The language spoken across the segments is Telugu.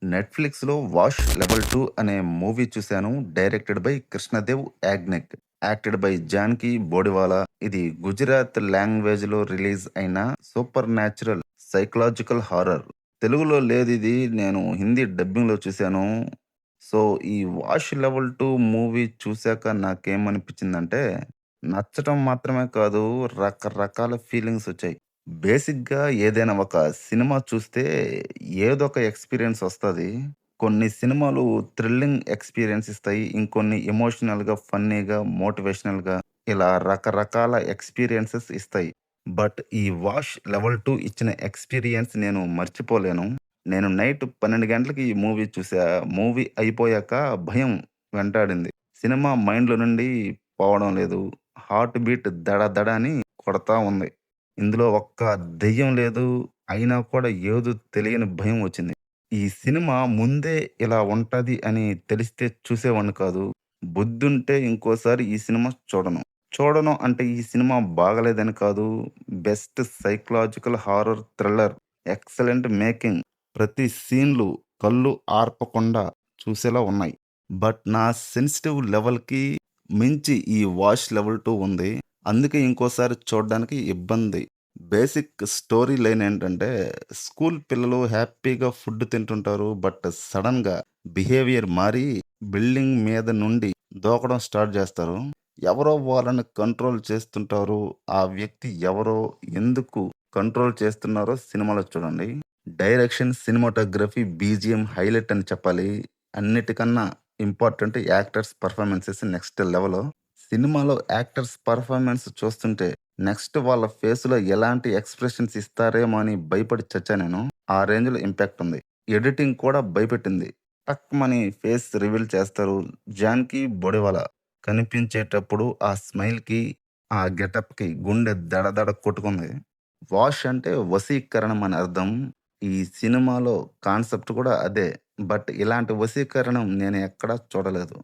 నెట్‌ఫ్లిక్స్‌లో 'వాష్ లెవెల్ 2' అనే మూవీ చూశాను. Directed by Krishnadev Yagnik. Acted by Janaki Bodiwala. ఇది గుజరాత్ లాంగ్వేజ్‌లో రిలీజ్ అయిన సూపర్ న్యాచురల్ సైకలాజికల్ హారర్. తెలుగులో లేదిది. నేను హిందీ డబ్బింగ్‌లో చూశాను. సో, ఈ 'వాష్ లెవెల్ 2' మూవీ చూసాక నాకేమనిపించిందంటే, నచ్చటం మాత్రమే కాదు, రకరకాల ఫీలింగ్సొచ్చాయి. బేసిక్‌గా ఏదైనా ఒక సినిమా చూస్తే ఏదొక ఎక్స్‌పీరియన్స్ ఒస్తది. కొన్ని సినిమాలు థ్రిల్లింగ్ ఎక్స్‌పీరియన్స్ ఇస్తాయి. ఇంకొన్ని ఎమోషనల్‌గా, ఫన్నీగా, మోటివేషనల్‌గా ఇలా రకరకాల ఎక్స్‌పీరియన్సెస్ ఇస్తాయి. బట్ ఈ 'వాష్ లెవెల్ 2' ఇచ్చిన ఎక్స్‌పీరియన్స్ నేను మర్చిపోలేను. నేను నైట్ 12 గంటలకి ఈ మూవీ చూసా. మూవీ అయిపోయాక భయం వెంటాడింది. సినిమా మైండ్‌లో నుండి పోవడం లేదు. హార్ట్ బీట్ దడ దడ అని కొడతా ఉంది. ఇందులో ఒక్క దెయ్యం లేదు. అయినా కూడా ఏదో తెలియని భయం వచ్చింది. ఈ సినిమా ముందే ఇలా ఉంటది అని తెలిస్తే చూసేవాడిని కాదు. బుద్ధుంటే ఇంకోసారి ఈ సినిమా చూడను. చూడను అంటే ఈ సినిమా బాగలేదని కాదు. Best psychological horror thriller. Excellent making. ప్రతి సీన్‌లు కళ్ళు ఆర్పకుండా చూసేలా ఉన్నాయి. బట్ నా సెన్సిటివ్ లెవెల్‌కి మించి ఈ 'వాష్ లెవెల్ 2' ఉంది. అందుకే ఇంకోసారి చూడ్డానికి ఇబ్బంది. బేసిక్ స్టోరీ లైన్ ఏంటంటే, స్కూల్ పిల్లలు హ్యాపీగా ఫుడ్ తింటుంటారు. బట్ సడెన్‌గా బిహేవియర్ మారి బిల్డింగ్ మీద నుండి దూకడం స్టార్ట్ చేస్తారు. ఎవరో వాళ్ళని కంట్రోల్ చేస్తుంటారు. ఆ వ్యక్తి ఎవరో, ఎందుకు కంట్రోల్ చేస్తున్నారో సినిమాలో చూడండి. డైరెక్షన్, సినిమాటోగ్రఫీ, బీజీఎం హైలైట్ అని చెప్పాలి. అన్నిటికన్నా important actors performances next level. సినిమాలో యాక్టర్స్ పెర్ఫార్మన్స్ చూస్తుంటే నెక్స్ట్ వాళ్ళ ఫేస్‌లో ఎలాంటి ఎక్స్‌ప్రెషన్స్ ఇస్తారేమో అని భయపడి చచ్చా నేను. ఆ రేంజ్‌లో ఇంపాక్ట్ ఉంది. ఎడిటింగ్ కూడా భయపెట్టింది. టక్‌మని ఫేస్ రివీల్ చేస్తారు. జానకి బొడివాలా కనిపించేటప్పుడు ఆ స్మైల్‌కి, ఆ గెటప్‌కి గుండె దడదడ కొట్టుకుంది. వాష్ అంటే వశీకరణం అని అర్థం. ఈ సినిమాలో కాన్సెప్ట్ కూడా అదే. బట్ ఇలాంటి వశీకరణం నేను ఎక్కడా చూడలేదు.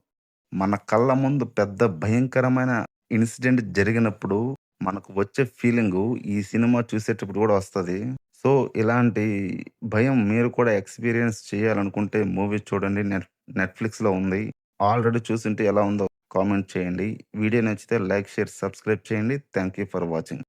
మన కళ్ళ ముందు పెద్ద భయంకరమైన ఇన్సిడెంట్ జరిగినప్పుడు మనకు వచ్చే ఫీలింగు ఈ సినిమా చూసేటప్పుడు కూడా వస్తది. సో, ఇలాంటి భయం మీరు కూడా ఎక్స్‌పీరియన్స్ చేయాలనుకుంటే మూవీ చూడండి. నెట్‌ఫ్లిక్స్‌లో ఉంది. ఆల్రెడీ చూసుంటే ఎలా ఉందో కామెంట్ చేయండి. వీడియో నచ్చితే లైక్, షేర్, సబ్స్క్రైబ్ చేయండి. Thank you for watching.